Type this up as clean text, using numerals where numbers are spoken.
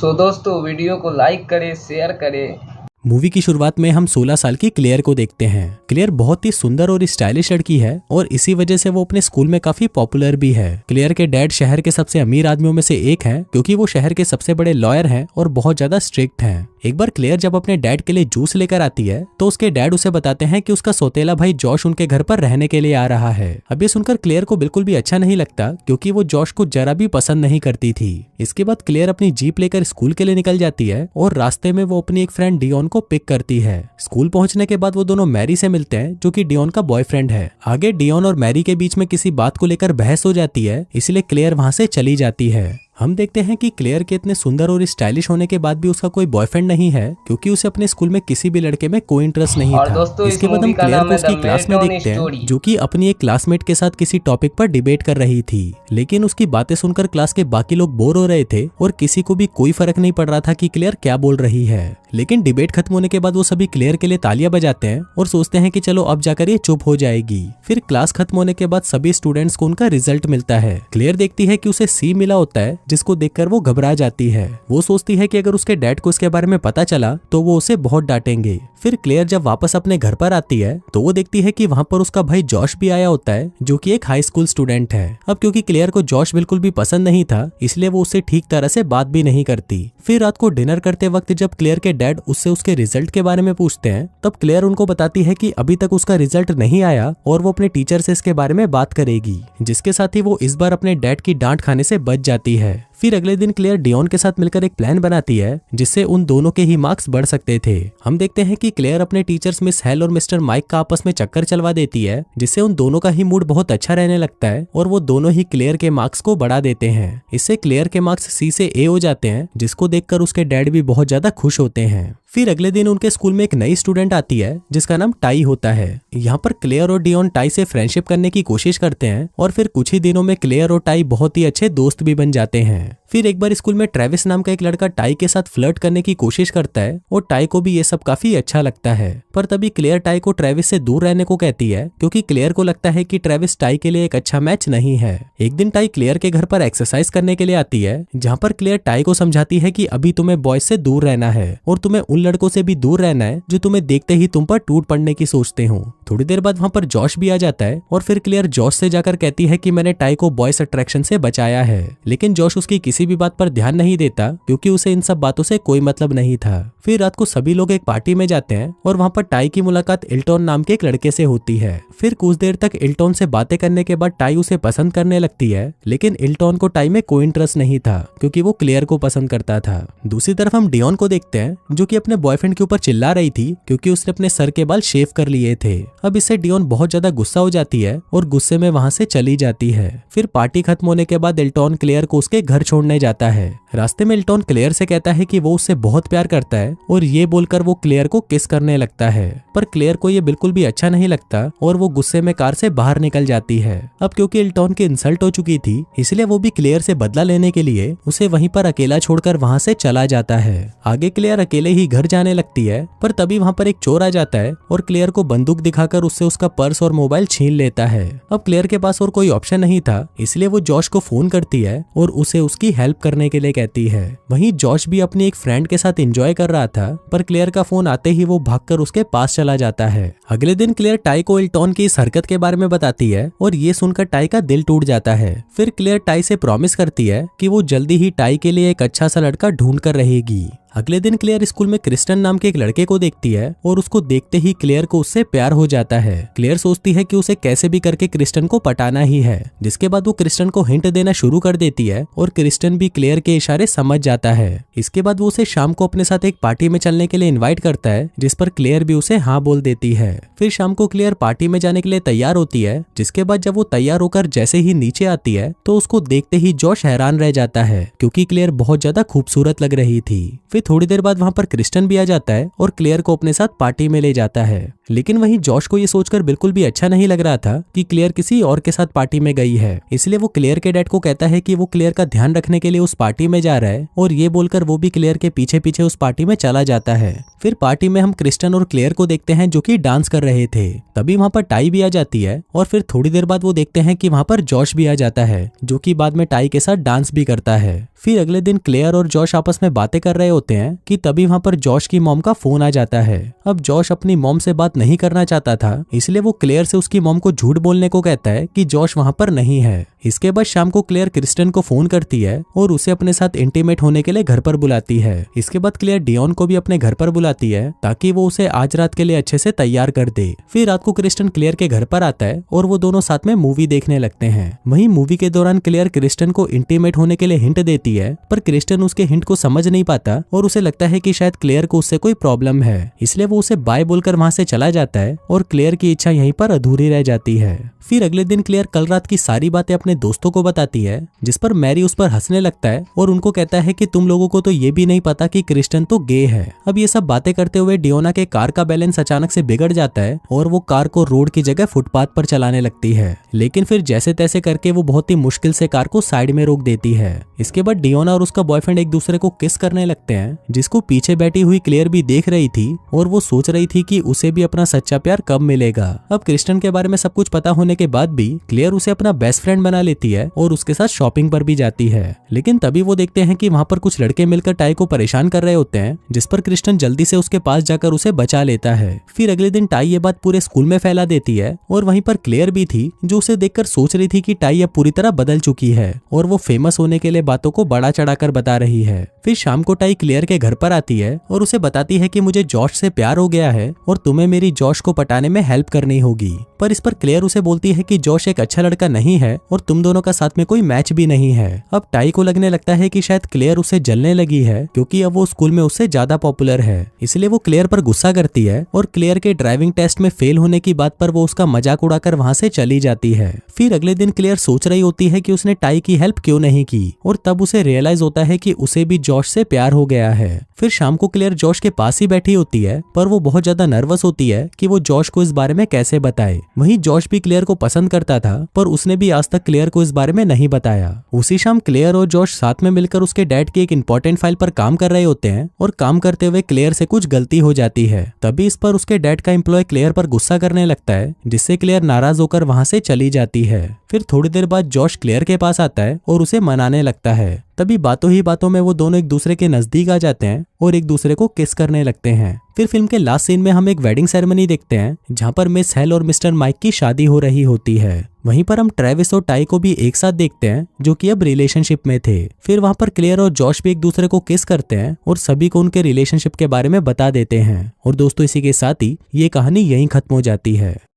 सो दोस्तों वीडियो को लाइक करें, शेयर करें। मूवी की शुरुआत में हम 16 साल की क्लेयर को देखते हैं। क्लेयर बहुत ही सुंदर और स्टाइलिश लड़की है और इसी वजह से वो अपने स्कूल में काफी पॉपुलर भी है। क्लेयर के डैड शहर के सबसे अमीर आदमियों में से एक हैं, क्योंकि वो शहर के सबसे बड़े लॉयर हैं और बहुत ज्यादा स्ट्रिक्ट हैं। एक बार क्लेयर जब अपने डैड के लिए जूस लेकर आती है तो उसके डैड उसे बताते हैं कि उसका सौतेला भाई जॉश उनके घर पर रहने के लिए आ रहा है। अब ये सुनकर क्लेयर को बिल्कुल भी अच्छा नहीं लगता, क्योंकि वो जॉश को जरा भी पसंद नहीं करती थी। इसके बाद क्लेयर अपनी जीप लेकर स्कूल के लिए निकल जाती है और रास्ते में वो अपनी एक फ्रेंड डियोन को पिक करती है। स्कूल पहुंचने के बाद वो दोनों मैरी से मिलते हैं, जो कि डियोन का बॉयफ्रेंड है। आगे डियोन और मैरी के बीच में किसी बात को लेकर बहस हो जाती है, इसलिए क्लेयर वहां से चली जाती है। हम देखते हैं कि क्लेयर के इतने सुंदर और स्टाइलिश होने के बाद भी उसका कोई बॉयफ्रेंड नहीं है, क्योंकि उसे अपने स्कूल में किसी भी लड़के में कोई इंटरेस्ट नहीं था। इसके बाद हम क्लेयर को उसकी क्लास में देखते हैं, जो कि अपनी एक क्लासमेट के साथ किसी टॉपिक पर डिबेट कर रही थी। लेकिन उसकी बातें सुनकर क्लास के बाकी लोग बोर हो रहे थे और किसी को भी कोई फर्क नहीं पड़ रहा था कि क्लेयर क्या बोल रही है। लेकिन डिबेट खत्म होने के बाद वो सभी क्लेयर के लिए तालियां बजाते हैं और सोचते हैं कि चलो अब जाकर ये चुप हो जाएगी। फिर क्लास खत्म होने के बाद सभी स्टूडेंट्स को उनका रिजल्ट मिलता है। क्लेयर देखती है कि उसे सी मिला होता है, जिसको देखकर वो घबरा जाती है। वो सोचती है कि अगर उसके डैड को इसके बारे में पता चला तो वो उसे बहुत डांटेंगे। फिर क्लेयर जब वापस अपने घर पर आती है तो वो देखती है कि वहाँ पर उसका भाई जॉश भी आया होता है, जो कि एक हाई स्कूल स्टूडेंट है। अब क्योंकि क्लेयर को जॉश बिल्कुल भी पसंद नहीं था, इसलिए वो उससे ठीक तरह से बात भी नहीं करती। फिर रात को डिनर करते वक्त जब क्लेयर के डैड उससे उसके रिजल्ट के बारे में पूछते हैं, तब क्लेयर उनको बताती है कि अभी तक उसका रिजल्ट नहीं आया और वो अपने टीचर से इसके बारे में बात करेगी, जिसके साथ ही वो इस बार अपने डैड की डांट खाने से बच जाती है। फिर अगले दिन क्लेयर डियोन के साथ मिलकर एक प्लान बनाती है, जिससे उन दोनों के ही मार्क्स बढ़ सकते थे। हम देखते हैं कि क्लेयर अपने टीचर्स मिस हेल और मिस्टर माइक का आपस में चक्कर चलवा देती है, जिससे उन दोनों का ही मूड बहुत अच्छा रहने लगता है और वो दोनों ही क्लेयर के मार्क्स को बढ़ा देते हैं। इससे क्लेयर के मार्क्स सी से ए हो जाते हैं, जिसको देखकर उसके डैड भी बहुत ज्यादा खुश होते हैं। फिर अगले दिन उनके स्कूल में एक नई स्टूडेंट आती है, जिसका नाम टाई होता है। यहाँ पर क्लेयर और डियोन टाई से फ्रेंडशिप करने की कोशिश करते हैं और फिर कुछ ही दिनों में क्लेयर और टाई बहुत ही अच्छे दोस्त भी बन जाते हैं। फिर एक बार स्कूल में ट्रेविस नाम का एक लड़का टाई के साथ फ्लर्ट करने की कोशिश करता है और टाई को भी ये सब काफी अच्छा लगता है। पर तभी क्लेयर टाई को ट्रेविस से दूर रहने को कहती है, क्योंकि क्लेयर को लगता है कि ट्रेविस टाई के लिए एक अच्छा मैच नहीं है। एक दिन टाई क्लेयर के घर पर एक्सरसाइज करने के लिए आती है, जहाँ पर क्लेयर टाई को समझाती है कि अभी तुम्हें बॉयज से दूर रहना है और तुम्हें उन लड़कों से भी दूर रहना है जो तुम्हें देखते ही तुम पर टूट पड़ने की सोचते हो। थोड़ी देर बाद वहाँ पर जॉश भी आ जाता है और फिर क्लेयर जॉश से जाकर कहती है कि मैंने टाई को बॉयज अट्रैक्शन से बचाया है। लेकिन जॉश उसकी किसी भी बात पर ध्यान नहीं देता, क्योंकि उसे इन सब बातों से कोई मतलब नहीं था। फिर रात को सभी लोग एक पार्टी में जाते हैं और वहाँ पर टाई की मुलाकात इल्टॉन नाम के एक लड़के से होती है। फिर कुछ देर तक इल्टॉन से बातें करने के बाद टाई उसे पसंद करने लगती है, लेकिन इल्टॉन को टाई में कोई इंटरेस्ट नहीं था, क्योंकि वो क्लेयर को पसंद करता था। दूसरी तरफ हम डियोन को देखते हैं, जो कि अपने बॉयफ्रेंड के ऊपर चिल्ला रही थी, क्योंकि उसने अपने सर के बाल शेव कर लिए थे। अब इससे डियोन बहुत ज्यादा गुस्सा हो जाती है और गुस्से में वहाँ से चली जाती है। फिर पार्टी खत्म होने के बाद इल्टॉन क्लेयर को उसके घर छोड़ने जाता है। रास्ते में इल्टॉन क्लेयर से कहता है कि वो उससे बहुत प्यार करता है और ये बोलकर वो क्लेयर को किस करने लगता है। पर क्लेयर को ये बिल्कुल भी अच्छा नहीं लगता और वो गुस्से में कार से बाहर निकल जाती है। अब क्योंकि इल्टॉन की इंसल्ट हो चुकी थी, इसलिए वो भी क्लेयर से बदला लेने के लिए उसे वहीं पर अकेला छोड़कर वहां से चला जाता है। आगे क्लेयर अकेले ही घर जाने लगती है, पर तभी वहां पर एक चोर आ जाता है और क्लेयर को बंदूक दिखाकर उससे उसका पर्स और मोबाइल छीन लेता है। अब क्लेयर के पास और कोई ऑप्शन नहीं था, इसलिए वो जॉश को फोन करती है और उसे उसकी हेल्प करने के लिए कहती है। वहीं जॉश भी अपनी एक फ्रेंड के साथ एंजॉय कर रहा था, पर क्लेयर का फोन आते ही वो भागकर उसके पास चला जाता है। अगले दिन क्लेयर टाई को इल्टॉन की इस हरकत के बारे में बताती है और ये सुनकर टाई का दिल टूट जाता है। फिर क्लेयर टाई से प्रॉमिस करती है कि वो जल्दी ही टाई के लिए एक अच्छा सा लड़का ढूंढ कर रहेगी। अगले दिन क्लेयर स्कूल में क्रिस्टन नाम के एक लड़के को देखती है और उसको देखते ही क्लेयर को उससे प्यार हो जाता है। क्लेयर सोचती है कि उसे कैसे भी करके क्रिस्टन को पटाना ही है, जिसके बाद वो क्रिस्टन को हिंट देना शुरू कर देती है और क्रिस्टन भी क्लेयर के इशारे समझ जाता है। इसके बाद वो उसे शाम को अपने साथ एक पार्टी में चलने के लिए इन्वाइट करता है, जिस पर क्लेयर भी उसे हाँ बोल देती है। फिर शाम को क्लेयर पार्टी में जाने के लिए तैयार होती है, जिसके बाद जब वो तैयार होकर जैसे ही नीचे आती है तो उसको देखते ही जॉश हैरान रह जाता है, क्योंकि क्लेयर बहुत ज्यादा खूबसूरत लग रही थी। फिर थोड़ी देर बाद वहाँ पर क्रिस्टन भी आ जाता है और क्लेयर को अपने साथ पार्टी में ले जाता है। लेकिन वहीं जॉश को ये सोचकर बिल्कुल भी अच्छा नहीं लग रहा था कि क्लेयर किसी और के साथ पार्टी में गई है। इसलिए वो क्लेयर के डैड को कहता है कि वो क्लेयर का ध्यान रखने के लिए उस पार्टी में जा रहा है और ये बोलकर वो भी क्लेयर के पीछे पीछे उस पार्टी में चला जाता है। फिर पार्टी में हम क्रिस्टन और क्लेयर को देखते हैं जो कि डांस कर रहे थे। तभी वहां पर टाई भी आ जाती है और फिर थोड़ी देर बाद वो देखते हैं कि वहां पर जॉश भी आ जाता है जो कि बाद में टाई के साथ डांस भी करता है। फिर अगले दिन क्लेयर और जॉश आपस में बातें कर रहे होते हैं कि तभी वहां पर जॉश की मॉम का फोन आ जाता है। अब जॉश अपनी मॉम से बात नहीं करना चाहता था, इसलिए वो क्लेयर से उसकी मॉम को झूठ बोलने को कहता है कि जॉश वहां पर नहीं है। इसके बाद शाम को क्लेयर क्रिस्टन को फोन करती है और उसे अपने साथ इंटीमेट होने के लिए घर पर बुलाती है। इसके बाद क्लेयर डियोन को भी अपने घर पर बुलाती है ताकि वो उसे आज रात के लिए अच्छे से तैयार कर दे। फिर रात को क्रिस्टन क्लेयर के घर पर आता है और वो दोनों साथ में मूवी देखने लगते हैं। वहीं मूवी के दौरान क्लेयर क्रिस्टन को इंटीमेट होने के लिए हिंट देती है, पर क्रिस्टन उसके हिंट को समझ नहीं पाता और उसे लगता है कि शायद क्लेयर को उससे कोई प्रॉब्लम है, इसलिए वो उसे बाय बोलकर वहां से चला जाता है और क्लेयर की इच्छा यहीं पर अधूरी रह जाती है। फिर अगले दिन क्लेयर कल रात की सारी बातें अपने दोस्तों को बताती है, जिस पर मैरी उस पर हंसने लगता है और उनको कहता है कि तुम लोगों को तो ये भी नहीं पता कि क्रिस्टन तो गे है। अब ये सब बातें करते हुए डियोना के कार का बैलेंस अचानक से बिगड़ जाता है और वो कार को रोड की जगह फुटपाथ पर चलाने लगती है, लेकिन फिर जैसे तैसे करके वो बहुत ही मुश्किल से कार को साइड में रोक देती है। इसके बाद डियोना और उसका बॉयफ्रेंड एक दूसरे को किस करने लगते हैं, जिसको पीछे बैठी हुई क्लेयर भी देख रही थी और वो सोच रही थी कि उसे भी अपना सच्चा प्यार कब मिलेगा। अब क्रिस्टन के बारे में सब कुछ पता होने के बाद भी क्लेयर उसे अपना बेस्ट फ्रेंड बना लेती है और उसके साथ शॉपिंग पर भी जाती है। लेकिन तभी वो देखते हैं कि वहां पर कुछ लड़के मिलकर टाई को परेशान कर रहे होते हैं, जिस पर क्रिस्टन जल्दी से उसके पास जाकर उसे बचा लेता है। फिर अगले दिन टाई ये बात पूरे स्कूल में फैला देती है और वहीं पर क्लेयर भी थी जो उसे देखकर सोच रही थी कि टाई अब पूरी तरह बदल चुकी है और वो फेमस होने के लिए बातों को बढ़ा चढ़ाकर बता रही है। फिर शाम को टाई क्लेयर के घर पर आती है और उसे बताती है कि मुझे जॉश से प्यार हो गया है और तुम्हें मेरी जॉश को पटाने में हेल्प करनी होगी। पर इस पर क्लेयर उसे बोलती है कि जॉश एक अच्छा लड़का नहीं है और तुम दोनों का साथ में कोई मैच भी नहीं है। अब टाई को लगने लगता है कि शायद क्लेयर उसे जलने लगी है क्योंकि अब वो स्कूल में उससे ज्यादा पॉपुलर है, इसलिए वो क्लेयर पर गुस्सा करती है और क्लेयर के ड्राइविंग टेस्ट में फेल होने की बात पर वो उसका मजाक उड़ाकर वहां से चली जाती है। फिर अगले दिन क्लेयर सोच रही होती है कि उसने टाई की हेल्प क्यों नहीं की और तब उसे रियलाइज होता है कि उसे भी जॉश से प्यार हो गया है। फिर शाम को क्लेयर जॉश के पास ही बैठी होती है, पर वो बहुत ज्यादा नर्वस होती है कि वो जॉश को इस बारे में कैसे बताए। वहीं जॉश भी क्लेयर को पसंद करता था, पर उसने भी आज तक क्लेयर को इस बारे में नहीं बताया। उसी शाम क्लेयर और जॉश साथ में मिलकर उसके डैड की एक इंपॉर्टेंट फाइल पर काम कर रहे होते हैं और काम करते हुए क्लेयर से कुछ गलती हो जाती है। तभी इस पर उसके डैड का एम्प्लॉय क्लेयर पर गुस्सा करने लगता है, जिससे क्लेयर नाराज होकर वहां से चली जाती है। फिर थोड़ी देर बाद जॉश क्लेयर के पास आता है और उसे मनाने लगता है। तभी बातों ही बातों में वो दोनों एक दूसरे के नजदीक आ जाते हैं और एक दूसरे को किस करने लगते हैं। फिर फिल्म के लास्ट सीन में हम एक वेडिंग सेरेमनी देखते हैं जहां पर मिस हेल और मिस्टर माइक की शादी हो रही होती है। वहीं पर हम ट्रेविस और टाई को भी एक साथ देखते हैं जो कि अब रिलेशनशिप में थे। फिर वहां पर क्लेयर और जॉश भी एक दूसरे को किस करते हैं और सभी को उनके रिलेशनशिप के बारे में बता देते हैं। और दोस्तों इसी के साथ ही ये कहानी यहीं खत्म हो जाती है।